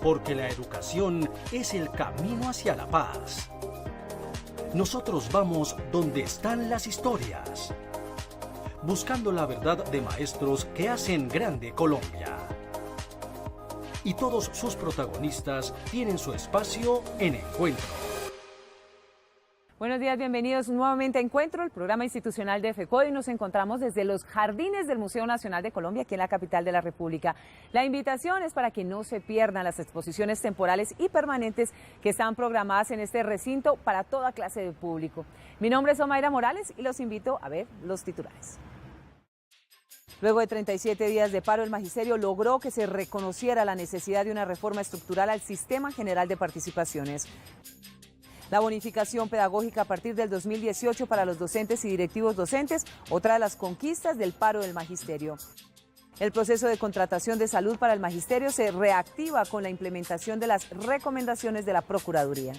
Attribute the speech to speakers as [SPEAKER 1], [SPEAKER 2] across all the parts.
[SPEAKER 1] porque la educación es el camino hacia la paz. Nosotros vamos donde están las historias, buscando la verdad de maestros que hacen grande Colombia. Y todos sus protagonistas tienen su espacio en Encuentro.
[SPEAKER 2] Buenos días, bienvenidos nuevamente a Encuentro, el programa institucional de FECODE, y nos encontramos desde los jardines del Museo Nacional de Colombia, aquí en la capital de la República. La invitación es para que no se pierdan las exposiciones temporales y permanentes que están programadas en este recinto para toda clase de público. Mi nombre es Omaira Morales y los invito a ver los titulares. Luego de 37 días de paro, el Magisterio logró que se reconociera la necesidad de una reforma estructural al Sistema General de Participaciones. La bonificación pedagógica a partir del 2018 para los docentes y directivos docentes, otra de las conquistas del paro del Magisterio. El proceso de contratación de salud para el Magisterio se reactiva con la implementación de las recomendaciones de la Procuraduría.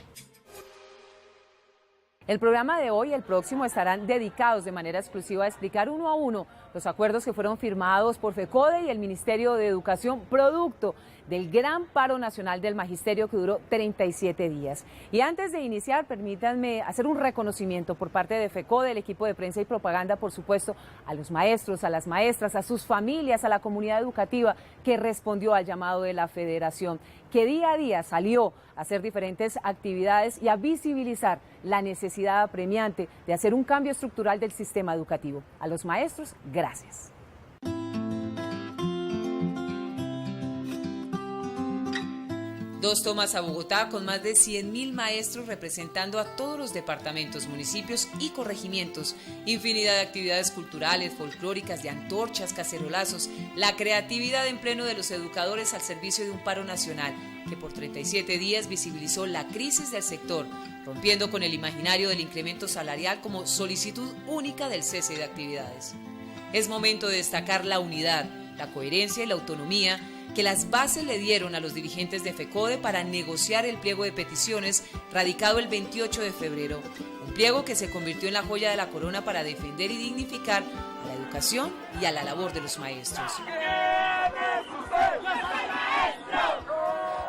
[SPEAKER 2] El programa de hoy y el próximo estarán dedicados de manera exclusiva a explicar uno a uno los acuerdos que fueron firmados por FECODE y el Ministerio de Educación, producto del gran paro nacional del Magisterio que duró 37 días. Y antes de iniciar, permítanme hacer un reconocimiento por parte de FECODE, el equipo de prensa y propaganda, por supuesto, a los maestros, a las maestras, a sus familias, a la comunidad educativa que respondió al llamado de la Federación, que día a día salió a hacer diferentes actividades y a visibilizar la necesidad apremiante de hacer un cambio estructural del sistema educativo. A los maestros, gracias. Dos tomas a Bogotá con más de 100.000 maestros representando a todos los departamentos, municipios y corregimientos. Infinidad de actividades culturales, folclóricas, de antorchas, cacerolazos. La creatividad en pleno de los educadores al servicio de un paro nacional que por 37 días visibilizó la crisis del sector, rompiendo con el imaginario del incremento salarial como solicitud única del cese de actividades. Es momento de destacar la unidad, la coherencia y la autonomía que las bases le dieron a los dirigentes de FECODE para negociar el pliego de peticiones radicado el 28 de febrero. Un pliego que se convirtió en la joya de la corona para defender y dignificar a la educación y a la labor de los maestros.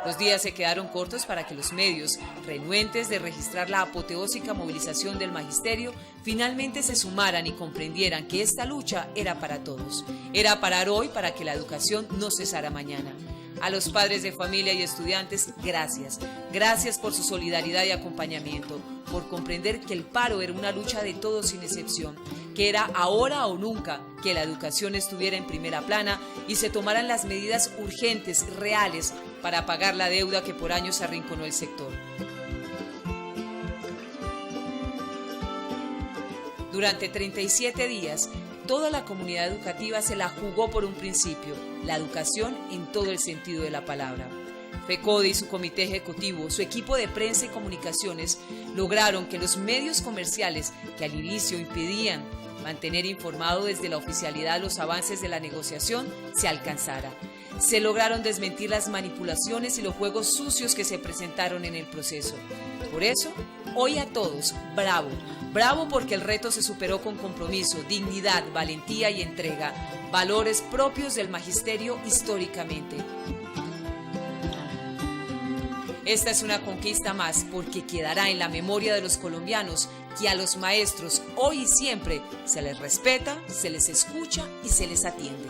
[SPEAKER 2] Los días se quedaron cortos para que los medios, renuentes de registrar la apoteósica movilización del Magisterio, finalmente se sumaran y comprendieran que esta lucha era para todos. Era parar hoy para que la educación no cesara mañana. A los padres de familia y estudiantes, gracias. Gracias por su solidaridad y acompañamiento, por comprender que el paro era una lucha de todos sin excepción, que era ahora o nunca que la educación estuviera en primera plana y se tomaran las medidas urgentes, reales, para pagar la deuda que por años arrinconó el sector. Durante 37 días, toda la comunidad educativa se la jugó por un principio, la educación en todo el sentido de la palabra. FECODE y su comité ejecutivo, su equipo de prensa y comunicaciones, lograron que los medios comerciales que al inicio impedían mantener informado desde la oficialidad los avances de la negociación se alcanzara. Se lograron desmentir las manipulaciones y los juegos sucios que se presentaron en el proceso. Por eso, hoy a todos, bravo. Bravo porque el reto se superó con compromiso, dignidad, valentía y entrega, valores propios del Magisterio históricamente. Esta es una conquista más porque quedará en la memoria de los colombianos que a los maestros hoy y siempre se les respeta, se les escucha y se les atiende.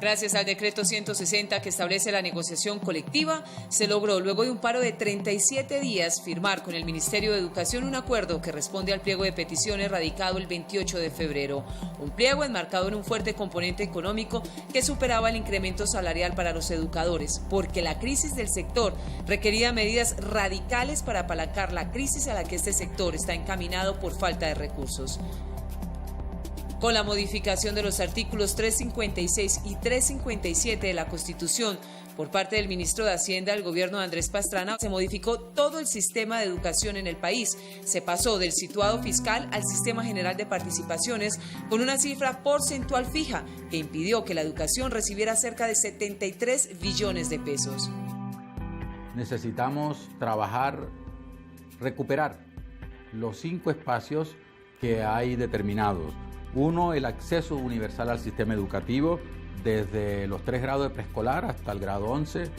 [SPEAKER 2] Gracias al decreto 160 que establece la negociación colectiva, se logró luego de un paro de 37 días firmar con el Ministerio de Educación un acuerdo que responde al pliego de peticiones radicado el 28 de febrero. Un pliego enmarcado en un fuerte componente económico que superaba el incremento salarial para los educadores, porque la crisis del sector requería medidas radicales para apalancar la crisis a la que este sector está encaminado por falta de recursos. Con la modificación de los artículos 356 y 357 de la Constitución por parte del ministro de Hacienda del gobierno de Andrés Pastrana, se modificó todo el sistema de educación en el país. Se pasó del situado fiscal al sistema general de participaciones con una cifra porcentual fija que impidió que la educación recibiera cerca de 73 billones de pesos.
[SPEAKER 3] Necesitamos trabajar recuperar los 5 espacios que hay determinados. 1, el acceso universal al sistema educativo desde los 3 grados de preescolar hasta el grado 11.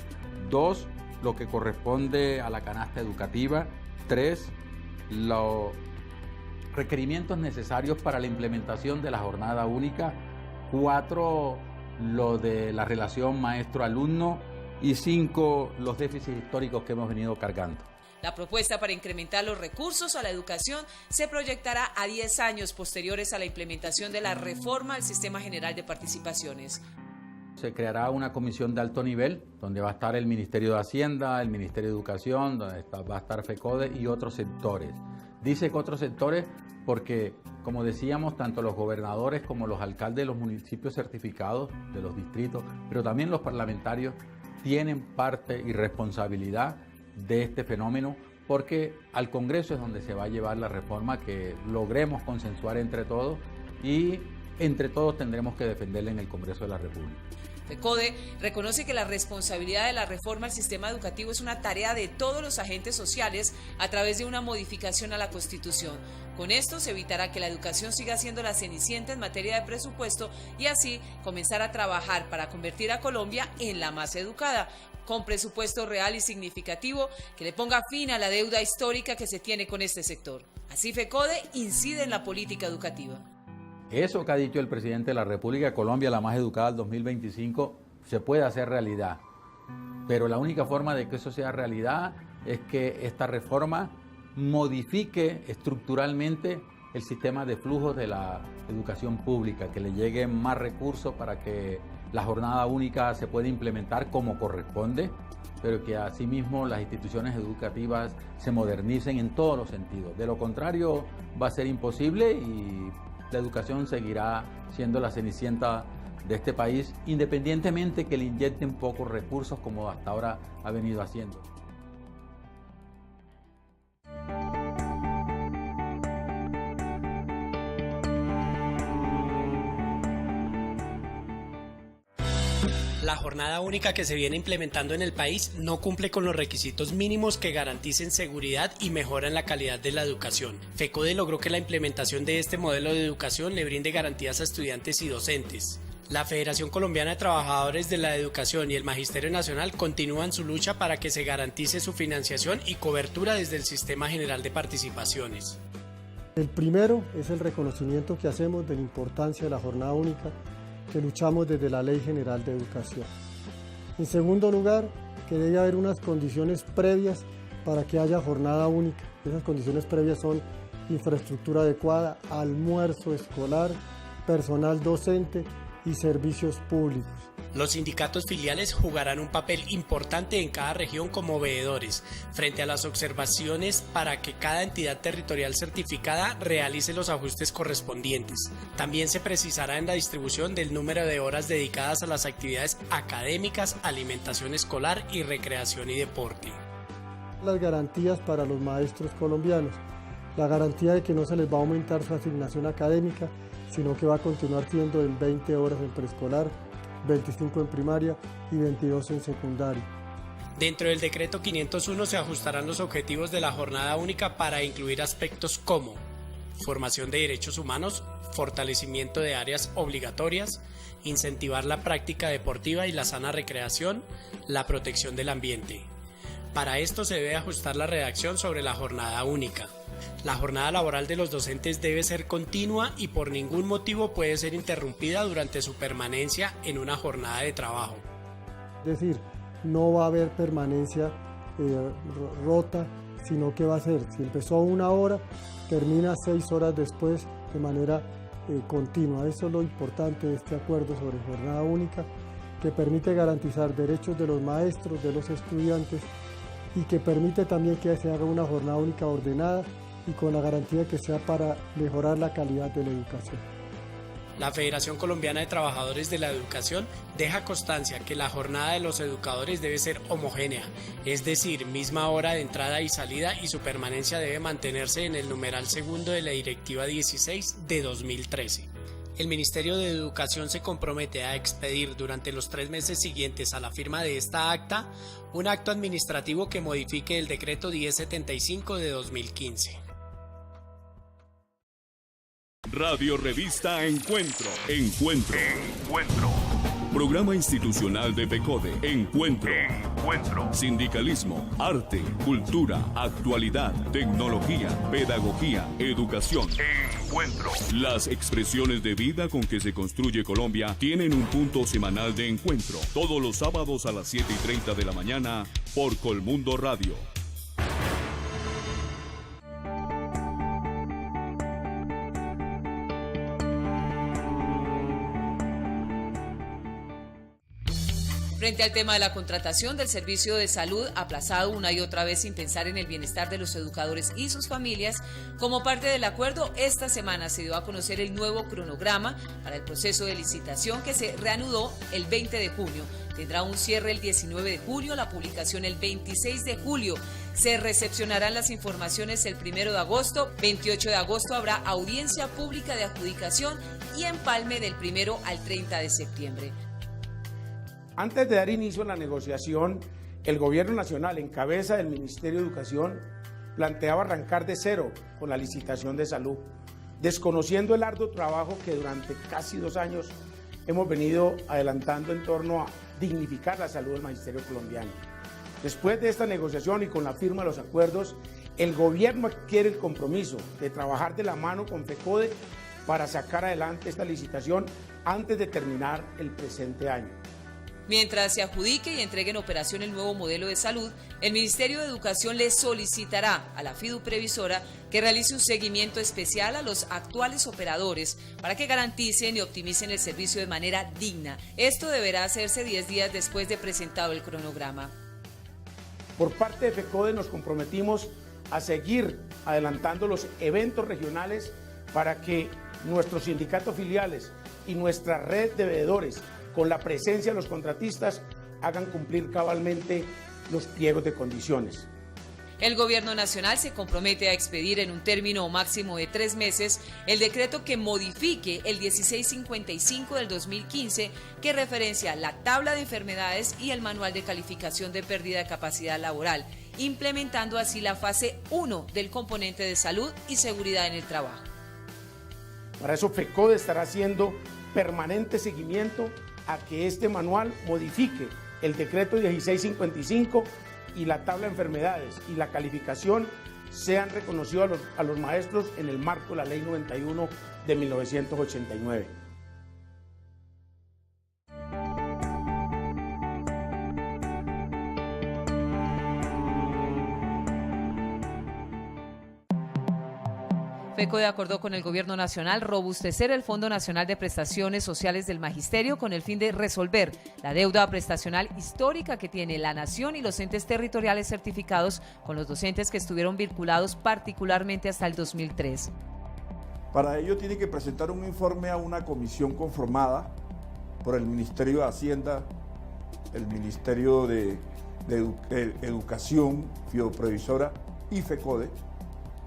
[SPEAKER 3] 2, lo que corresponde a la canasta educativa. 3, los requerimientos necesarios para la implementación de la jornada única. 4, lo de la relación maestro-alumno. Y 5, los déficits históricos que hemos venido cargando.
[SPEAKER 2] La propuesta para incrementar los recursos a la educación se proyectará a 10 años posteriores a la implementación de la reforma al Sistema General de Participaciones.
[SPEAKER 3] Se creará una comisión de alto nivel donde va a estar el Ministerio de Hacienda, el Ministerio de Educación, donde va a estar FECODE y otros sectores. Dice que otros sectores porque, como decíamos, tanto los gobernadores como los alcaldes de los municipios certificados, de los distritos, pero también los parlamentarios, tienen parte y responsabilidad de este fenómeno, porque al Congreso es donde se va a llevar la reforma que logremos consensuar entre todos y entre todos tendremos que defenderla en el Congreso de la República.
[SPEAKER 2] FECODE reconoce que la responsabilidad de la reforma al sistema educativo es una tarea de todos los agentes sociales a través de una modificación a la Constitución. Con esto se evitará que la educación siga siendo la cenicienta en materia de presupuesto y así comenzar a trabajar para convertir a Colombia en la más educada, con presupuesto real y significativo que le ponga fin a la deuda histórica que se tiene con este sector. Así FECODE incide en la política educativa.
[SPEAKER 3] Eso que ha dicho el presidente de la República, Colombia la más educada del 2025, se puede hacer realidad. Pero la única forma de que eso sea realidad es que esta reforma modifique estructuralmente el sistema de flujos de la educación pública, que le lleguen más recursos para que la jornada única se pueda implementar como corresponde, pero que asimismo las instituciones educativas se modernicen en todos los sentidos. De lo contrario, va a ser imposible y la educación seguirá siendo la cenicienta de este país, independientemente que le inyecten pocos recursos como hasta ahora ha venido haciendo.
[SPEAKER 4] La jornada única que se viene implementando en el país no cumple con los requisitos mínimos que garanticen seguridad y mejoran la calidad de la educación. FECODE logró que la implementación de este modelo de educación le brinde garantías a estudiantes y docentes. La Federación Colombiana de Trabajadores de la Educación y el Magisterio Nacional continúan su lucha para que se garantice su financiación y cobertura desde el Sistema General de Participaciones.
[SPEAKER 5] El primero es el reconocimiento que hacemos de la importancia de la jornada única que luchamos desde la Ley General de Educación. En segundo lugar, que debe haber unas condiciones previas para que haya jornada única. Esas condiciones previas son infraestructura adecuada, almuerzo escolar, personal docente y servicios públicos.
[SPEAKER 4] Los sindicatos filiales jugarán un papel importante en cada región como veedores, frente a las observaciones para que cada entidad territorial certificada realice los ajustes correspondientes. También se precisará en la distribución del número de horas dedicadas a las actividades académicas, alimentación escolar y recreación y deporte.
[SPEAKER 5] Las garantías para los maestros colombianos, la garantía de que no se les va a aumentar su asignación académica, sino que va a continuar siendo en 20 horas en preescolar, 25 en primaria y 22 en secundaria.
[SPEAKER 4] Dentro del decreto 501 se ajustarán los objetivos de la jornada única para incluir aspectos como formación de derechos humanos, fortalecimiento de áreas obligatorias, incentivar la práctica deportiva y la sana recreación, la protección del ambiente. Para esto se debe ajustar la redacción sobre la jornada única. La jornada laboral de los docentes debe ser continua y por ningún motivo puede ser interrumpida durante su permanencia en una jornada de trabajo.
[SPEAKER 5] Es decir, no va a haber permanencia rota, sino que va a ser, si empezó a 1 hora, termina 6 horas después de manera continua. Eso es lo importante de este acuerdo sobre jornada única, que permite garantizar derechos de los maestros, de los estudiantes, y que permite también que se haga una jornada única ordenada y con la garantía que sea para mejorar la calidad de la educación.
[SPEAKER 4] La Federación Colombiana de Trabajadores de la Educación deja constancia que la jornada de los educadores debe ser homogénea, es decir, misma hora de entrada y salida, y su permanencia debe mantenerse en el numeral segundo de la Directiva 16 de 2013. El Ministerio de Educación se compromete a expedir durante los 3 meses siguientes a la firma de esta acta un acto administrativo que modifique el decreto 1075 de 2015.
[SPEAKER 6] Radio Revista Encuentro. Programa institucional de FECODE. Encuentro. Sindicalismo, arte, cultura, actualidad, tecnología, pedagogía, educación. Las expresiones de vida con que se construye Colombia tienen un punto semanal de encuentro. Todos los sábados a las 7:30 de la mañana por Colmundo Radio.
[SPEAKER 2] Frente al tema de la contratación del servicio de salud, aplazado una y otra vez sin pensar en el bienestar de los educadores y sus familias, como parte del acuerdo, esta semana se dio a conocer el nuevo cronograma para el proceso de licitación que se reanudó el 20 de junio. Tendrá un cierre el 19 de junio, la publicación el 26 de julio. Se recepcionarán las informaciones el 1 de agosto, 28 de agosto habrá audiencia pública de adjudicación y empalme del 1 al 30 de septiembre.
[SPEAKER 7] Antes de dar inicio a la negociación, el Gobierno Nacional, en cabeza del Ministerio de Educación, planteaba arrancar de cero con la licitación de salud, desconociendo el arduo trabajo que durante casi 2 años hemos venido adelantando en torno a dignificar la salud del magisterio colombiano. Después de esta negociación y con la firma de los acuerdos, el Gobierno adquiere el compromiso de trabajar de la mano con FECODE para sacar adelante esta licitación antes de terminar el presente año.
[SPEAKER 2] Mientras se adjudique y entregue en operación el nuevo modelo de salud, el Ministerio de Educación le solicitará a la FIDU Previsora que realice un seguimiento especial a los actuales operadores para que garanticen y optimicen el servicio de manera digna. Esto deberá hacerse 10 días después de presentado el cronograma.
[SPEAKER 7] Por parte de FECODE nos comprometimos a seguir adelantando los eventos regionales para que nuestros sindicatos filiales y nuestra red de veedores, con la presencia de los contratistas, hagan cumplir cabalmente los pliegos de condiciones.
[SPEAKER 2] El Gobierno Nacional se compromete a expedir en un término máximo de 3 meses el decreto que modifique el 1655 del 2015, que referencia la tabla de enfermedades y el manual de calificación de pérdida de capacidad laboral, implementando así la fase 1 del componente de salud y seguridad en el trabajo.
[SPEAKER 7] Para eso FECODE estará haciendo permanente seguimiento a que este manual modifique el decreto 1655 y la tabla de enfermedades y la calificación sean reconocidos a los maestros en el marco de la Ley 91 de 1989.
[SPEAKER 2] FECODE acordó con el Gobierno Nacional robustecer el Fondo Nacional de Prestaciones Sociales del Magisterio con el fin de resolver la deuda prestacional histórica que tiene la Nación y los entes territoriales certificados con los docentes que estuvieron vinculados particularmente hasta el 2003.
[SPEAKER 8] Para ello tiene que presentar un informe a una comisión conformada por el Ministerio de Hacienda, el Ministerio de Educación, FIDU Previsora y FECODE,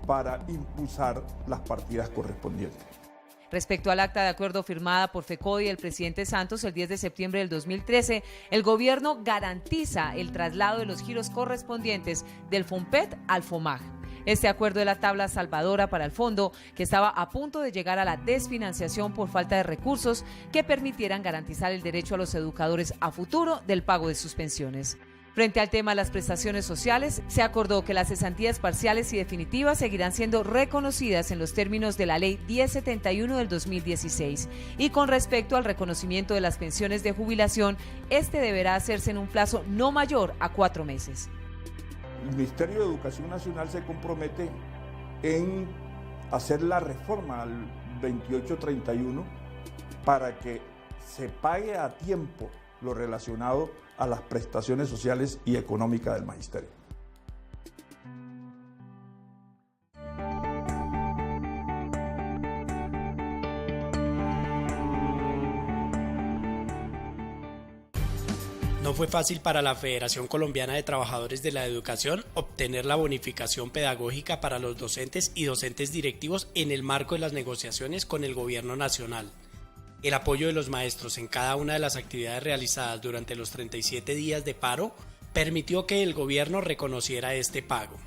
[SPEAKER 8] para impulsar las partidas correspondientes.
[SPEAKER 2] Respecto al acta de acuerdo firmada por FECODE y el presidente Santos el 10 de septiembre del 2013, el gobierno garantiza el traslado de los giros correspondientes del FOMPET al FOMAG. Este acuerdo es la tabla salvadora para el fondo, que estaba a punto de llegar a la desfinanciación por falta de recursos que permitieran garantizar el derecho a los educadores a futuro del pago de sus pensiones. Frente al tema de las prestaciones sociales, se acordó que las cesantías parciales y definitivas seguirán siendo reconocidas en los términos de la Ley 1071 del 2016. Y con respecto al reconocimiento de las pensiones de jubilación, este deberá hacerse en un plazo no mayor a 4 meses.
[SPEAKER 8] El Ministerio de Educación Nacional se compromete en hacer la reforma al 2831 para que se pague a tiempo lo relacionado a las prestaciones sociales y económicas del magisterio.
[SPEAKER 4] No fue fácil para la Federación Colombiana de Trabajadores de la Educación obtener la bonificación pedagógica para los docentes y docentes directivos en el marco de las negociaciones con el Gobierno Nacional. El apoyo de los maestros en cada una de las actividades realizadas durante los 37 días de paro permitió que el gobierno reconociera este pago.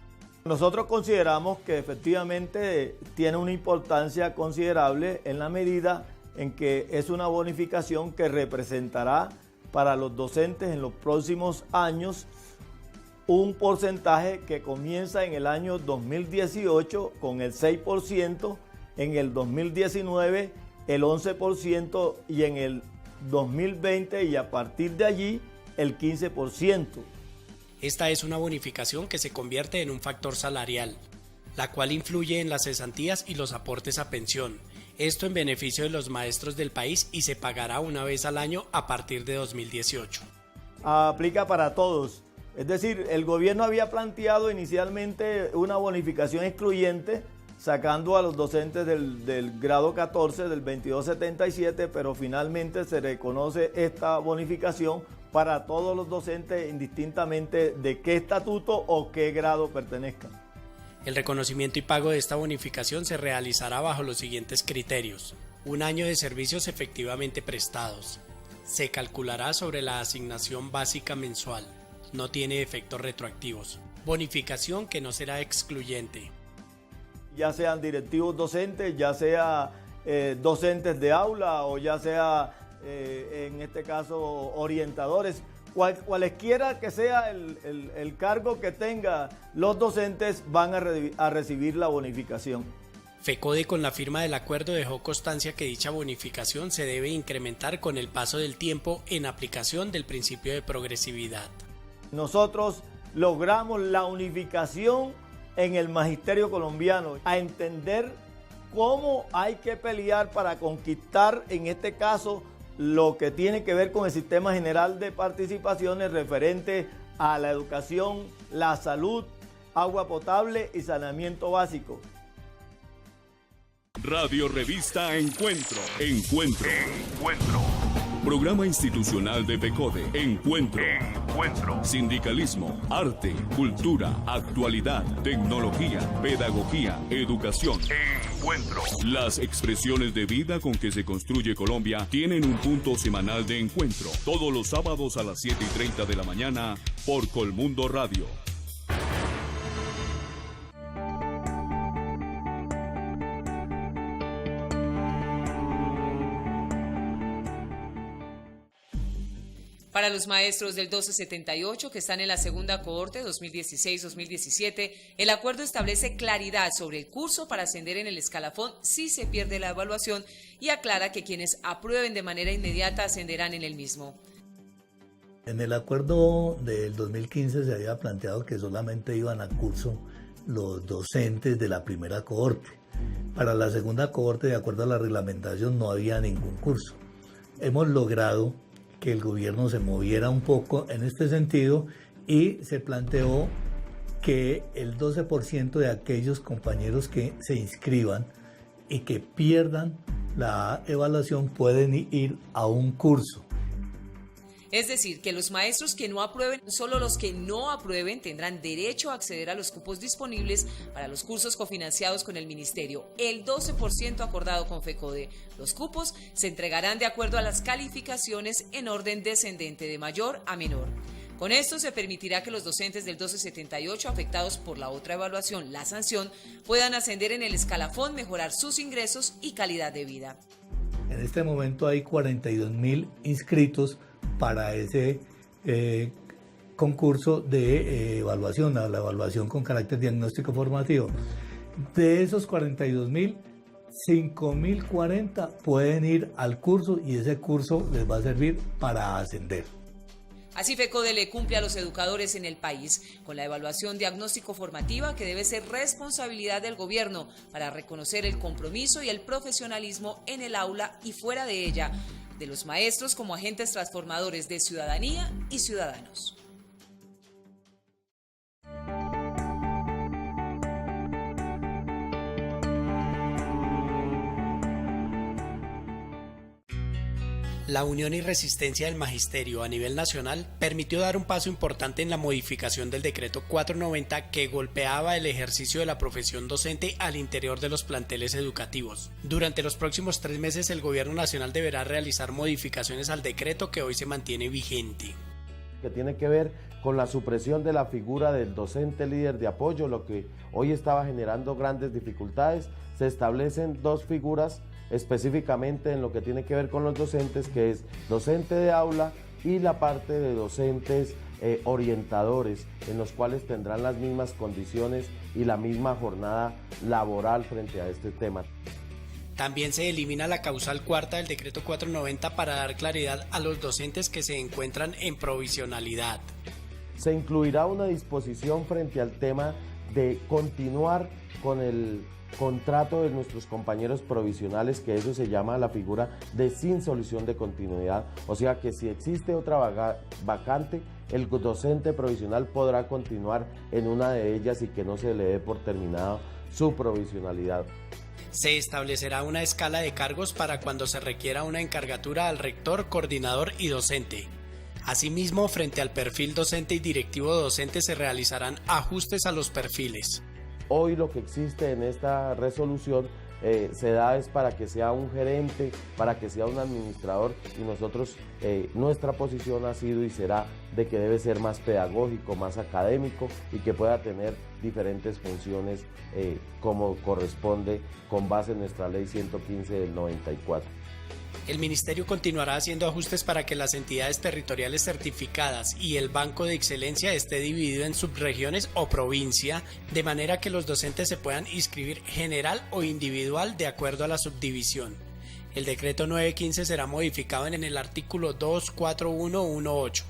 [SPEAKER 9] Nosotros consideramos que efectivamente tiene una importancia considerable en la medida en que es una bonificación que representará para los docentes en los próximos años un porcentaje que comienza en el año 2018 con el 6%, en el 2019 el 11% y en el 2020 y a partir de allí el 15%.
[SPEAKER 4] Esta es una bonificación que se convierte en un factor salarial, la cual influye en las cesantías y los aportes a pensión. Esto en beneficio de los maestros del país y se pagará una vez al año a partir de 2018.
[SPEAKER 9] Aplica para todos. Es decir, el gobierno había planteado inicialmente una bonificación excluyente, sacando a los docentes del grado 14 del 2277, pero finalmente se reconoce esta bonificación para todos los docentes indistintamente de qué estatuto o qué grado pertenezcan.
[SPEAKER 4] El reconocimiento y pago de esta bonificación se realizará bajo los siguientes criterios. 1 año de servicios efectivamente prestados. Se calculará sobre la asignación básica mensual. No tiene efectos retroactivos. Bonificación que no será excluyente.
[SPEAKER 9] Ya sean directivos docentes, ya sea docentes de aula o ya sea en este caso orientadores, cualesquiera que sea el cargo que tenga los docentes van a recibir la bonificación.
[SPEAKER 4] FECODE con la firma del acuerdo dejó constancia que dicha bonificación se debe incrementar con el paso del tiempo en aplicación del principio de progresividad.
[SPEAKER 9] Nosotros logramos la unificación en el magisterio colombiano, a entender cómo hay que pelear para conquistar, en este caso, lo que tiene que ver con el sistema general de participaciones referente a la educación, la salud, agua potable y saneamiento básico.
[SPEAKER 6] Radio Revista Encuentro. Programa institucional de FECODE. Encuentro. Sindicalismo, arte, cultura, actualidad, tecnología, pedagogía, educación. Las expresiones de vida con que se construye Colombia tienen un punto semanal de encuentro. Todos los sábados a las 7:30 de la mañana por Colmundo Radio.
[SPEAKER 2] Para los maestros del 1278 que están en la segunda cohorte 2016-2017, el acuerdo establece claridad sobre el curso para ascender en el escalafón si se pierde la evaluación y aclara que quienes aprueben de manera inmediata ascenderán en el mismo.
[SPEAKER 10] En el acuerdo del 2015 se había planteado que solamente iban a curso los docentes de la primera cohorte. Para la segunda cohorte, de acuerdo a la reglamentación, no había ningún curso. Hemos logrado que el gobierno se moviera un poco en este sentido y se planteó que el 12% de aquellos compañeros que se inscriban y que pierdan la evaluación pueden ir a un curso.
[SPEAKER 2] Es decir, que los maestros que no aprueben, solo los que no aprueben tendrán derecho a acceder a los cupos disponibles para los cursos cofinanciados con el Ministerio, el 12% acordado con FECODE. Los cupos se entregarán de acuerdo a las calificaciones en orden descendente de mayor a menor. Con esto se permitirá que los docentes del 1278 afectados por la otra evaluación, la sanción, puedan ascender en el escalafón, mejorar sus ingresos y calidad de vida.
[SPEAKER 10] En este momento hay 42.000 inscritos para ese concurso de evaluación, la evaluación con carácter diagnóstico formativo. De esos 42.000, 5.040 pueden ir al curso y ese curso les va a servir para ascender.
[SPEAKER 2] Así FECODE le cumple a los educadores en el país con la evaluación diagnóstico formativa que debe ser responsabilidad del gobierno para reconocer el compromiso y el profesionalismo en el aula y fuera de ella, de los maestros como agentes transformadores de ciudadanía y ciudadanos.
[SPEAKER 4] La unión y resistencia del magisterio a nivel nacional permitió dar un paso importante en la modificación del decreto 490 que golpeaba el ejercicio de la profesión docente al interior de los planteles educativos. Durante los próximos 3 meses el gobierno nacional deberá realizar modificaciones al decreto que hoy se mantiene vigente.
[SPEAKER 11] Que tiene que ver con la supresión de la figura del docente líder de apoyo, lo que hoy estaba generando grandes dificultades. Se establecen 2 figuras específicamente en lo que tiene que ver con los docentes, que es docente de aula y la parte de docentes orientadores, en los cuales tendrán las mismas condiciones y la misma jornada laboral frente a este tema.
[SPEAKER 4] También se elimina la causal cuarta del decreto 490 para dar claridad a los docentes que se encuentran en provisionalidad.
[SPEAKER 11] Se incluirá una disposición frente al tema de continuar con el contrato de nuestros compañeros provisionales, que eso se llama la figura de sin solución de continuidad, o sea que si existe otra vacante, el docente provisional podrá continuar en una de ellas y que no se le dé por terminado su provisionalidad.
[SPEAKER 4] Se establecerá una escala de cargos para cuando se requiera una encargatura al rector, coordinador y docente. Asimismo, frente al perfil docente y directivo docente se realizarán ajustes a los perfiles.
[SPEAKER 11] Hoy lo que existe en esta resolución se da es para que sea un gerente, para que sea un administrador, y nosotros, nuestra posición ha sido y será de que debe ser más pedagógico, más académico y que pueda tener diferentes funciones como corresponde con base en nuestra ley 115 del 94.
[SPEAKER 4] El Ministerio continuará haciendo ajustes para que las entidades territoriales certificadas y el Banco de Excelencia esté dividido en subregiones o provincia, de manera que los docentes se puedan inscribir general o individual de acuerdo a la subdivisión. El decreto 915 será modificado en el artículo 24118.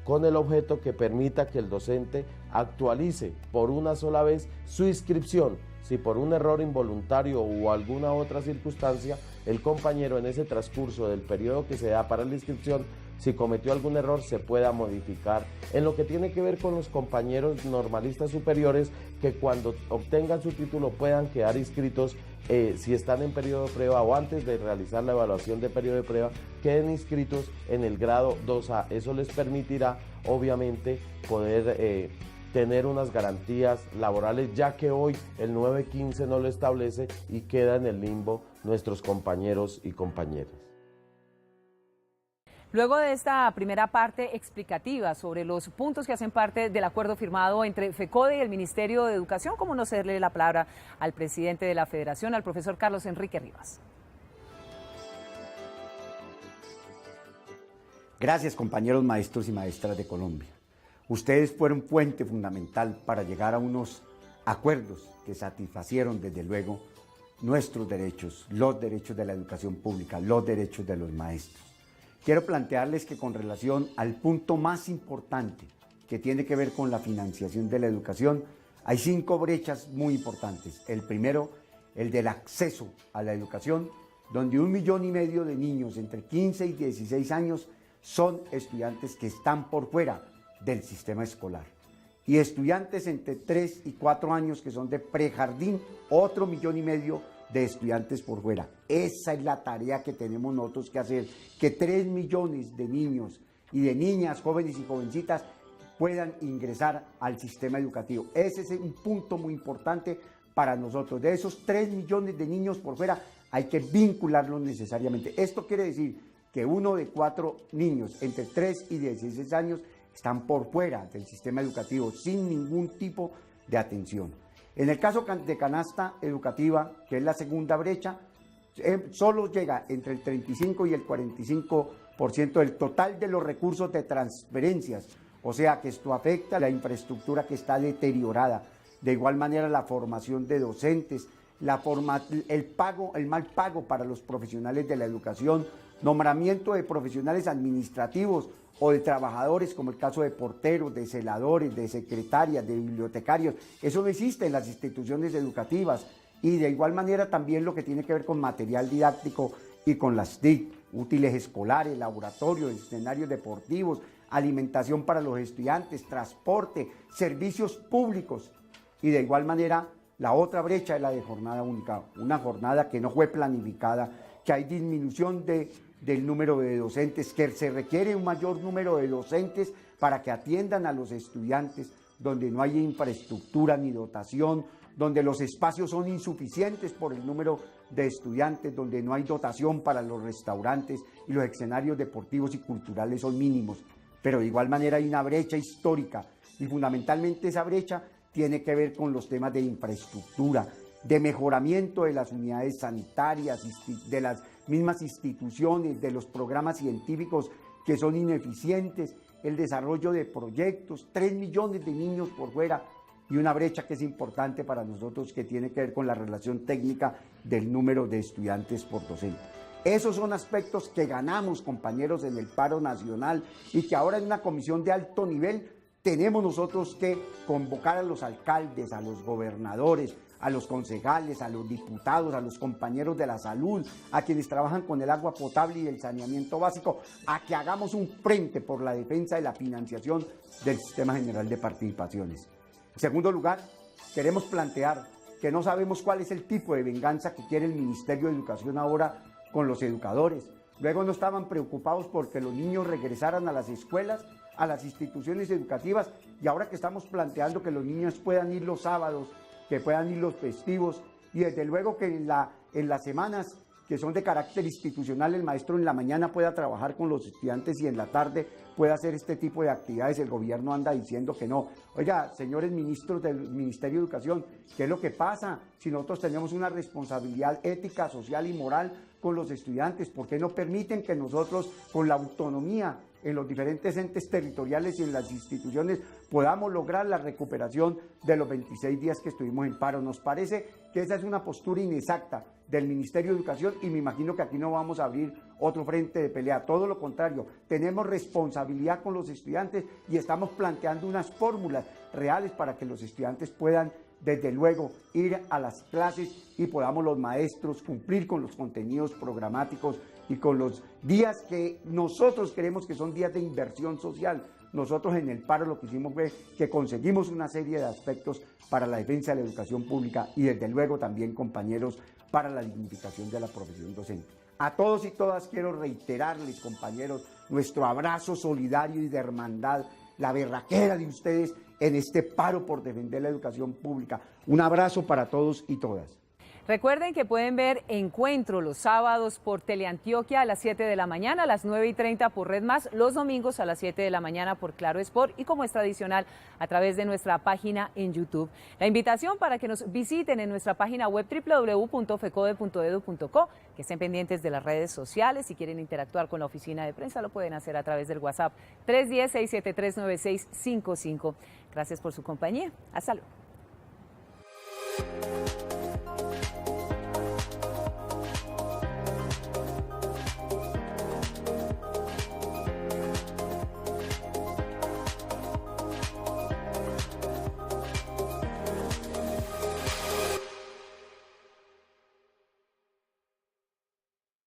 [SPEAKER 11] Con el objeto que permita que el docente actualice por una sola vez su inscripción. Si por un error involuntario o alguna otra circunstancia, el compañero en ese transcurso del periodo que se da para la inscripción, si cometió algún error, se pueda modificar. En lo que tiene que ver con los compañeros normalistas superiores, que cuando obtengan su título puedan quedar inscritos, si están en periodo de prueba o antes de realizar la evaluación de periodo de prueba, queden inscritos en el grado 2A. Eso les permitirá, obviamente, poder tener unas garantías laborales, ya que hoy el 915 no lo establece y queda en el limbo nuestros compañeros y compañeras.
[SPEAKER 2] Luego de esta primera parte explicativa sobre los puntos que hacen parte del acuerdo firmado entre FECODE y el Ministerio de Educación, ¿cómo no cederle la palabra al presidente de la Federación, al profesor Carlos Enrique Rivas?
[SPEAKER 12] Gracias, compañeros maestros y maestras de Colombia. Ustedes fueron puente fundamental para llegar a unos acuerdos que satisfacieron, desde luego, nuestros derechos, los derechos de la educación pública, los derechos de los maestros. Quiero plantearles que con relación al punto más importante, que tiene que ver con la financiación de la educación, hay 5 brechas muy importantes. El primero, el del acceso a la educación, donde 1,5 millones de niños entre 15 y 16 años son estudiantes que están por fuera del sistema escolar, y estudiantes entre 3 y 4 años que son de prejardín, otro 1,5 millones de estudiantes por fuera. Esa es la tarea que tenemos nosotros que hacer, que 3 millones de niños y de niñas, jóvenes y jovencitas puedan ingresar al sistema educativo. Ese es un punto muy importante para nosotros. De esos 3 millones de niños por fuera hay que vincularlos necesariamente. Esto quiere decir que 1 de 4 niños entre 3 y 16 años están por fuera del sistema educativo sin ningún tipo de atención. En el caso de canasta educativa, que es la segunda brecha, solo llega entre el 35 y el 45% del total de los recursos de transferencias, o sea que esto afecta a la infraestructura que está deteriorada. De igual manera, la formación de docentes, el mal pago para los profesionales de la educación, nombramiento de profesionales administrativos o de trabajadores, como el caso de porteros, de celadores, de secretarias, de bibliotecarios. Eso no existe en las instituciones educativas. Y de igual manera también lo que tiene que ver con material didáctico y con las TIC, útiles escolares, laboratorios, escenarios deportivos, alimentación para los estudiantes, transporte, servicios públicos. Y de igual manera, la otra brecha es la de jornada única, una jornada que no fue planificada, que hay disminución de del número de docentes, que se requiere un mayor número de docentes para que atiendan a los estudiantes, donde no hay infraestructura ni dotación, donde los espacios son insuficientes por el número de estudiantes, donde no hay dotación para los restaurantes y los escenarios deportivos y culturales son mínimos. Pero de igual manera hay una brecha histórica y fundamentalmente esa brecha tiene que ver con los temas de infraestructura, de mejoramiento de las unidades sanitarias, de las mismas instituciones, de los programas científicos que son ineficientes, el desarrollo de proyectos, 3 millones de niños por fuera y una brecha que es importante para nosotros que tiene que ver con la relación técnica del número de estudiantes por docente. Esos son aspectos que ganamos, compañeros, en el paro nacional y que ahora en una comisión de alto nivel tenemos nosotros que convocar a los alcaldes, a los gobernadores, a los concejales, a los diputados, a los compañeros de la salud, a quienes trabajan con el agua potable y el saneamiento básico, a que hagamos un frente por la defensa de la financiación del Sistema General de Participaciones. En segundo lugar, queremos plantear que no sabemos cuál es el tipo de venganza que quiere el Ministerio de Educación ahora con los educadores. Luego no estaban preocupados porque los niños regresaran a las escuelas, a las instituciones educativas, y ahora que estamos planteando que los niños puedan ir los sábados, que puedan ir los festivos, y desde luego que en las semanas que son de carácter institucional, el maestro en la mañana pueda trabajar con los estudiantes y en la tarde pueda hacer este tipo de actividades. El gobierno anda diciendo que no. Oiga, señores ministros del Ministerio de Educación, ¿qué es lo que pasa? Si nosotros tenemos una responsabilidad ética, social y moral con los estudiantes, ¿por qué no permiten que nosotros, con la autonomía en los diferentes entes territoriales y en las instituciones, podamos lograr la recuperación de los 26 días que estuvimos en paro? Nos parece que esa es una postura inexacta del Ministerio de Educación y me imagino que aquí no vamos a abrir otro frente de pelea. Todo lo contrario, tenemos responsabilidad con los estudiantes y estamos planteando unas fórmulas reales para que los estudiantes puedan, desde luego, ir a las clases y podamos los maestros cumplir con los contenidos programáticos y con los días que nosotros creemos que son días de inversión social. Nosotros en el paro lo que hicimos fue que conseguimos una serie de aspectos para la defensa de la educación pública y desde luego también, compañeros, para la dignificación de la profesión docente. A todos y todas quiero reiterarles, compañeros, nuestro abrazo solidario y de hermandad, la berraquera de ustedes en este paro por defender la educación pública. Un abrazo para todos y todas.
[SPEAKER 2] Recuerden que pueden ver Encuentro los sábados por Teleantioquia a las 7 de la mañana, a las 9:30 por Red Más, los domingos a las 7 de la mañana por Claro Sport y, como es tradicional, a través de nuestra página en YouTube. La invitación para que nos visiten en nuestra página web www.fecode.edu.co, que estén pendientes de las redes sociales. Si quieren interactuar con la oficina de prensa, lo pueden hacer a través del WhatsApp 310-673-9655. Gracias por su compañía. Hasta luego.